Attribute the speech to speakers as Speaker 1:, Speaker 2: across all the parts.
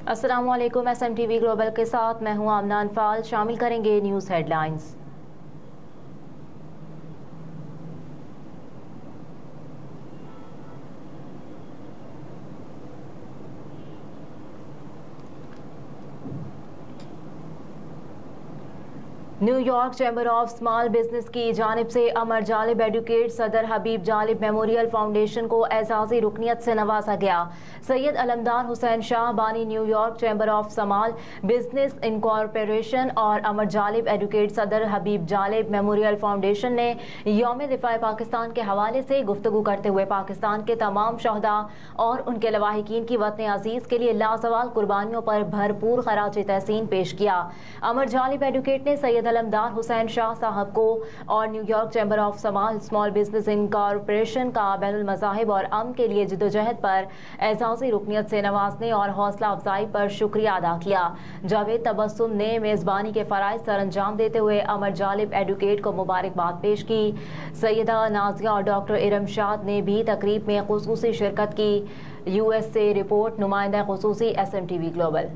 Speaker 1: अस्सलामुअलैकुम। SMTV global के साथ मैं हूं आमना अनफाल। शामिल करेंगे news headlines. New York chamber of small business की जानिब से अमर जालिब एडुकेट सदर हबीब जालिब मेमोरियल फाउंडेशन को एजाज़ी रुकनियत से नवाजा गया। सैयद अलमदार हुसैन शाह बानी New York chamber of small business incorporation और अमर जालिब एडुकेट सदर हबीब जालिब मेमोरियल फाउंडेशन ने यौम दिफा पाकिस्तान के हवाले से गुफ्तगू करते हुए पाकिस्तान के तमाम शहदा और उनके लवाहिकीन की वतन अजीज के लिए लाजवाल कुर्बानियों पर भरपूर खराज तहसीन पेश किया। अमर जालिब एडुकेट ने सैयद अलमदार हुसैन शाह साहब को और New York chamber of small business incorporation का बैनुल मज़ाहिब और अमन के लिए जिद्दोजहद पर एजाज़ी रुकनियत से नवाजने और हौसला अफजाई पर शुक्रिया अदा किया। जावेद तबस्सुम ने मेज़बानी के फ़राइज़ सर अंजाम देते हुए अमर जालिब एडुकेट को मुबारकबाद पेश की। सैयदा नाजिया और डॉक्टर इरम शाद ने भी तकरीब में खुसूसी शिरकत की। US से रिपोर्ट नुमाइंदा खुसूसी SMTV global.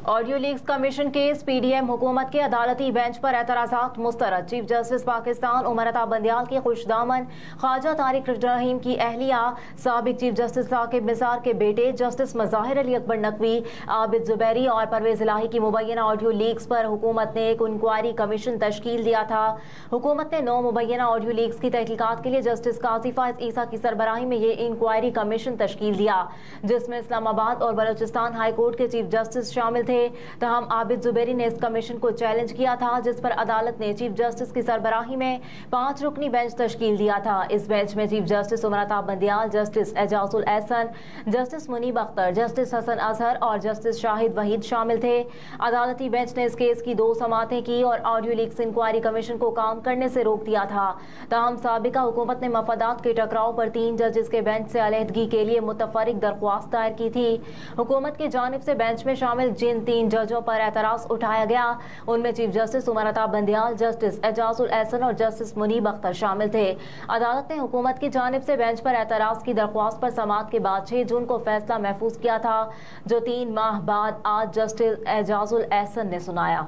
Speaker 1: Audio leaks commission case PDM हुकूमत के अदालती बेंच पर एतराज़ात मुस्तरद। चीफ जस्टिस पाकिस्तान उमर अता बंदियाल की खुशदामन ख्वाजा तारिक रहीम की अहलिया साबिक चीफ जस्टिस साकिब निसार के बेटे जस्टिस मज़ाहिर अली अकबर नकवी, आबिद जुबैरी और परवेज इलाही की मुबैना ऑडियो लीक्स पर हुकूमत ने एक इंक्वायरी कमीशन तश्कील दिया था। हुकूमत ने 9 मुबैना ऑडियो लीक्स की तहकीकात के लिए जस्टिस काजी फाइज ईसा की सरबराही में ये इंक्वायरी कमीशन तश्कील दिया, जिसमें इस्लामाबाद और बलोचिस्तान हाई कोर्ट के चीफ जस्टिस शामिल थे। तहम आबिद जुबैरी ने इस कमीशन को चैलेंज किया था, जिस पर अदालत ने चीफ जस्टिस की सरबराही में 5 रुकनी बेंच तश्कील दिया था। इस बेंच में chief justice Umar Ata Bandial, justice Ijazul Ahsan, justice Munib Akhtar, justice Hasan Azhar और जस्टिस शाहिद वहीद शामिल थे। अदालती बेंच ने इस केस की 2 समातें की और ऑडियो लीक्स इंक्वायरी कमीशन को काम करने से रोक दिया था। तहम साबिका हुकूमत ने मफादात के टकराव पर 3 जजेस के बेंच से अलहदगी के लिए मुतफरिक दरख्वास्त दायर की थी। हुकूमत की जानिब से बेंच में शामिल जिन 3 जजों पर एतराज उठाया गया, उनमें chief justice Umar Ata Bandial, justice Ijazul Ehsan और जस्टिस मुनीब अख्तर शामिल थे। अदालत ने हुकूमत की जानिब से बेंच पर एतराज की दरख्वास्त पर समाअत के बाद 6 जून को फैसला महफूज किया था, जो 3 माह बाद आज जस्टिस एजाजुल एहसन ने सुनाया।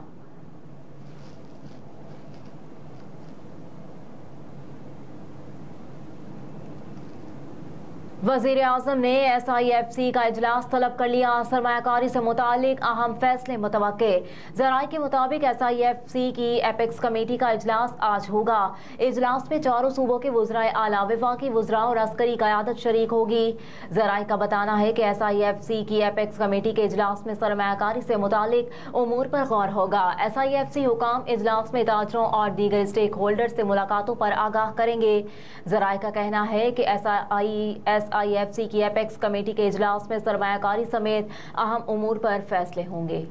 Speaker 1: वज़ीर आज़म ने SIFC का इजलास तलब कर लिया। सरमायाकारी से मुतालिक अहम फैसले मुतवक्के। ज़राए के मुताबिक SIFC की एपेक्स कमेटी का इजलास आज होगा। इजलास में 4 सूबों के वुज़राए आला, वफाकी वुज़रा और अस्करी क़यादत शरीक होगी। ज़राए का बताना है कि SIFC की एपेक्स कमेटी के इजलास में सरमायाकारी से मुतालिक उमूर पर गौर होगा। SIFC हुकाम इजलास में ताजरों और दीगर स्टेक होल्डर से मुलाकातों पर आगाह करेंगे। ज़राए का कहना है कि SIFC की एपेक्स कमेटी के इजलास में सरमायाकारी समेत अहम उमूर पर फैसले होंगे।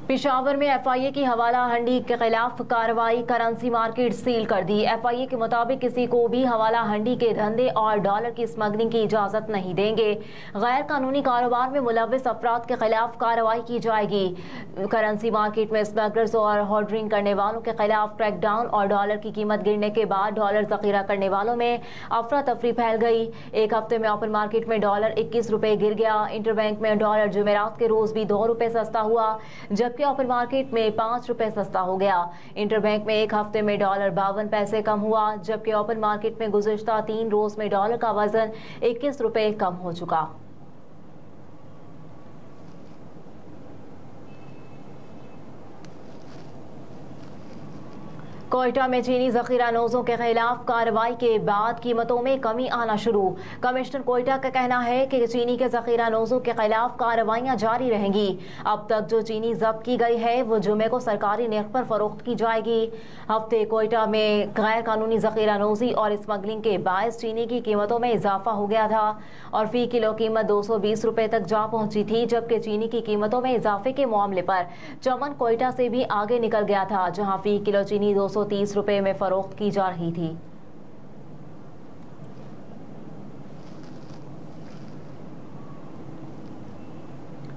Speaker 1: पेशावर में FIA की हवाला हंडी के खिलाफ कार्रवाई, करेंसी मार्केट सील कर दी। FIA के मुताबिक किसी को भी हवाला हंडी के धंधे और डॉलर की स्मगलिंग की इजाजत नहीं देंगे। गैर कानूनी कारोबार में मुलव्विस अफराद के खिलाफ कार्रवाई की जाएगी। करेंसी मार्केट में स्मगलर्स और होर्डिंग करने वालों के खिलाफ क्रैकडाउन और डॉलर की कीमत गिरने के बाद डॉलर जखीरा करने वालों में अफरा तफरी फैल गई। एक हफ्ते में ओपन मार्केट में डॉलर 21 रुपए गिर गया। इंटरबैंक में डॉलर जुमेरात के रोज भी 2 रुपए सस्ता हुआ, जबकि ओपन मार्केट में 5 रुपए सस्ता हो गया। इंटरबैंक में एक हफ्ते में डॉलर 52 पैसे कम हुआ, जबकि ओपन मार्केट में गुज़िश्ता 3 रोज में डॉलर का वजन 21 रुपए कम हो चुका। कोयटा में चीनी जखीरा नोजों के खिलाफ कार्रवाई के बाद कीमतों में कमी आना शुरू। कमिश्नर कोयटा का कहना है कि चीनी के जखीरा नोजों के खिलाफ कार्रवाइयां जारी रहेंगी। अब तक जो चीनी जब्त की गई है वो जुमे को सरकारी निर्ख पर फरोख्त की जाएगी। हफ्ते कोयटा में गैर कानूनी जखीरा नोजी और स्मगलिंग के बायस चीनी की कीमतों में इजाफा हो गया था और फी किलो कीमत 220 रुपए तक जा पहुंची थी, जबकि चीनी की कीमतों में इजाफे के मामले पर चमन कोयटा से भी आगे निकल गया था, जहां फी किलो चीनी 230 रुपए में फरोख्त की जा रही थी।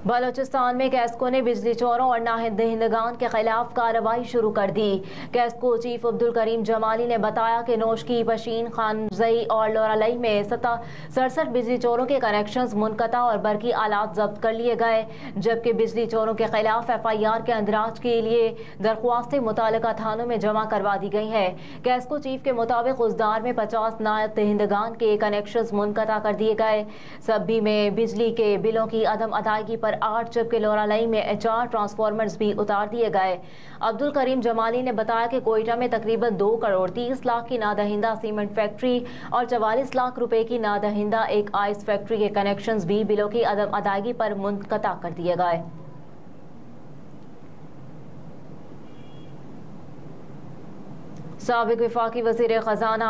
Speaker 1: बलोचिस्तान में कैस्को ने बिजली चोरों और नादहिंदगान के खिलाफ कार्रवाई शुरू कर दी। कैस्को चीफ अब्दुल करीम जमाली ने बताया कि नोशकी, पशीन, खानजई और लोरालई में 67 बिजली चोरों के कनेक्शंस मुनक़ता और बरकी आलात जब्त कर लिए गए, जबकि बिजली चोरों के खिलाफ FIR के अंदराज के लिए दरख्वास्तें मुतालिका थानों में जमा करवा दी गई हैं। कैस्को चीफ के मुताबिक उस दार में 50 नादहिंदगान के कनेक्शंस मुनक़ता कर दिए गए। सब्बी में बिजली के बिलों की अदम अदायगी पर 8, जबकि लोरालई में 4 ट्रांसफार्मर्स भी उतार दिए गए। अब्दुल करीम जमाली ने बताया कि कोयटा में तकरीबन 2 करोड़ 30 लाख की नादहिंदा सीमेंट फैक्ट्री और 44 लाख रुपए की नादहिंदा एक आइस फैक्ट्री के कनेक्शंस भी बिलों की अदम अदायगी पर मुनक़ता कर दिए गए। साबिक वफाकी वज़ीर ख़जाना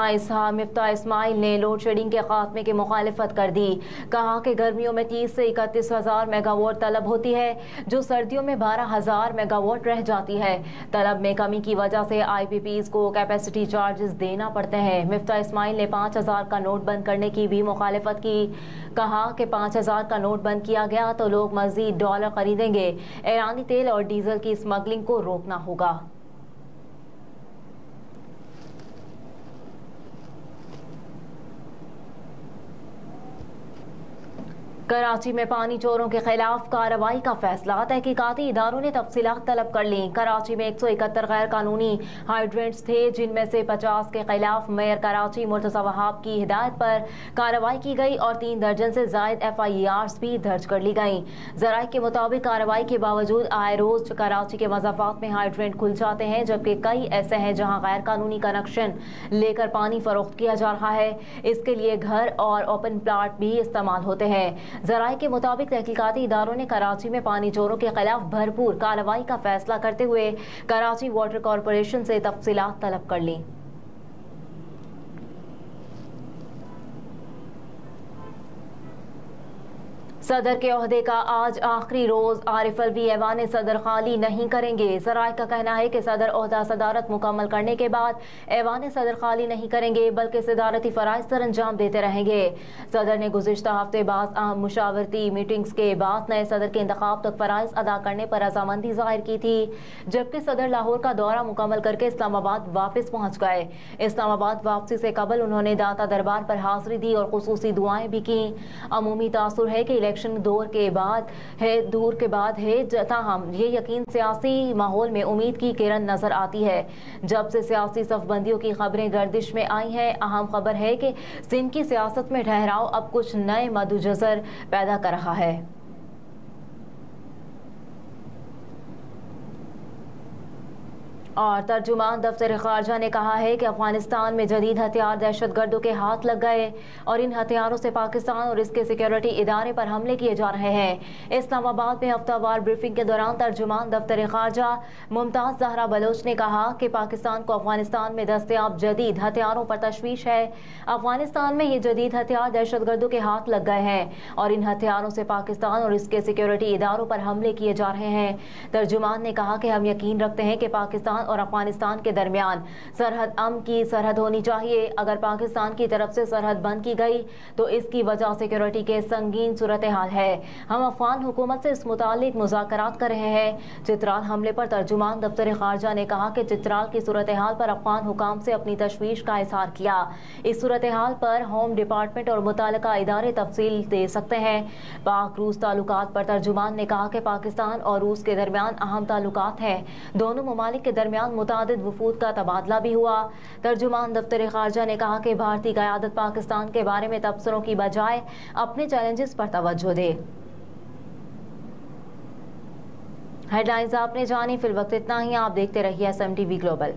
Speaker 1: मिफ्ताह इस्माइल ने लोड शेडिंग के खात्मे की मुखालिफत कर दी। कहा कि गर्मियों में 30 से 31 हज़ार मेगावाट तलब होती है, जो सर्दियों में 12,000 मेगावाट रह जाती है। तलब में कमी की वजह से IPPs को कैपेसिटी चार्जेस देना पड़ते हैं। मिफ्ताह इस्माइल ने 5,000 का नोट बंद करने की भी मुखालिफत की। कहा कि 5,000 का नोट बंद किया गया तो लोग मज़ीद डॉलर खरीदेंगे। ईरानी तेल और डीजल की स्मगलिंग को रोकना होगा। कराची में पानी चोरों के खिलाफ कार्रवाई का फैसला। तहकीकाती इदारों ने तफसीलात तलब कर ली। कराची में 171 गैर कानूनी हाइड्रेंट्स थे, जिनमें से 50 के खिलाफ मेयर कराची मुर्तज़ा वहाब की हिदायत पर कार्रवाई की गई और 3 दर्जन से जायद FIRs भी दर्ज कर ली गई। ज़राए के मुताबिक कार्रवाई के बावजूद आए रोज कराची के मज़ाफ़ात में हाइड्रेंट खुल जाते हैं, जबकि कई ऐसे हैं जहाँ गैर कानूनी कनेक्शन लेकर पानी फरोख्त किया जा रहा है। इसके लिए घर और ओपन प्लाट भी इस्तेमाल होते हैं। ज़राए के मुताबिक तहकीकाती इदारों ने कराची में पानी चोरों के खिलाफ भरपूर कार्रवाई का फैसला करते हुए कराची वाटर कॉरपोरेशन से तफसीलात तलब कर ली। सदर के ओहदे का आज आखिरी रोज। आरिफ अलवी ऐवान सदर खाली नहीं करेंगे। ज़राए का कहना है कि सदर ओहदा सदारत मुकम्मल करने के बाद ऐवान सदर खाली नहीं करेंगे, बल्कि सदारती फ़राइज़ सर अंजाम देते रहेंगे। सदर ने गुज़िश्ता हफ्ते बाद अहम मुशावरती मीटिंग्स के बाद नए सदर के इंतखाब तक फ़राइज़ अदा करने पर रजामंदी जाहिर की थी, जबकि सदर लाहौर का दौरा मुकम्मल करके इस्लामाबाद वापस पहुँच गए। इस्लामाबाद वापसी से कबल उन्होंने दाता दरबार पर हाज़िरी दी और खुसूसी दुआएं भी की। अमूमी तासुर है कि दूर के बाद है, ताहम ये यकीन सियासी माहौल में उम्मीद की किरण नजर आती है। जब से सियासी सफबंदियों की खबरें गर्दिश में आई हैं, अहम खबर है कि सिंध की सियासत में ठहराव अब कुछ नए मद्देनजर पैदा कर रहा है। और तर्जुमान दफ्तर खारजा ने कहा है कि अफगानिस्तान में जदीद हथियार दहशतगर्दों के हाथ लग गए और इन हथियारों से पाकिस्तान और इसके सिक्योरिटी इदारे पर हमले किए जा रहे हैं। इस्लामाबाद में हफ्तावार ब्रीफिंग के दौरान तर्जुमान दफ्तर खारजा मुमताज़ ज़हरा बलोच ने कहा कि पाकिस्तान को अफगानिस्तान में दस्तयाब जदीद हथियारों पर तशवीश है। अफगानिस्तान में ये जदीद हथियार दहशतगर्दों के हाथ लग गए हैं और इन हथियारों से पाकिस्तान और इसके सिक्योरिटी इदारों पर हमले किए जा रहे हैं। तर्जुमान ने कहा कि हम यकीन रखते हैं कि पाकिस्तान और अफगानिस्तान के दरमियान सरहद अमन की सरहद होनी चाहिए। अगर पाकिस्तान की तरफ से सरहद बंद की गई तो इसकी वजह सिक्योरिटी के संगीन सूरत हाल है। हम अफगान हुकूमत से इस मुतालिक मुज़ाकरात कर रहे हैं। चित्राल हमले पर तर्जुमान दफ्तर खारजा ने कहा कि चित्राल की सूरत हाल पर अफगान हुकाम से अपनी तशवीश का इजहार किया। इस सूरत हाल पर होम डिपार्टमेंट और मुतालिका इदारे तफसील दे सकते हैं। पाक रूस ताल्लुकात पर तर्जुमान ने कहा कि पाकिस्तान और रूस के दरमियान अहम ताल्लुकात हैं। दोनों ममालिक के दरमियान मुतादिद वफूद का तबादला भी हुआ। तर्जुमान दफ्तर खारजा ने कहा कि भारतीय क़यादत पाकिस्तान के बारे में तबसरों की बजाय अपने चैलेंजेस पर तवज्जो दे। हेडलाइंस आपने जानी, फिल वक्त इतना ही। आप देखते रहिए SMTV ग्लोबल।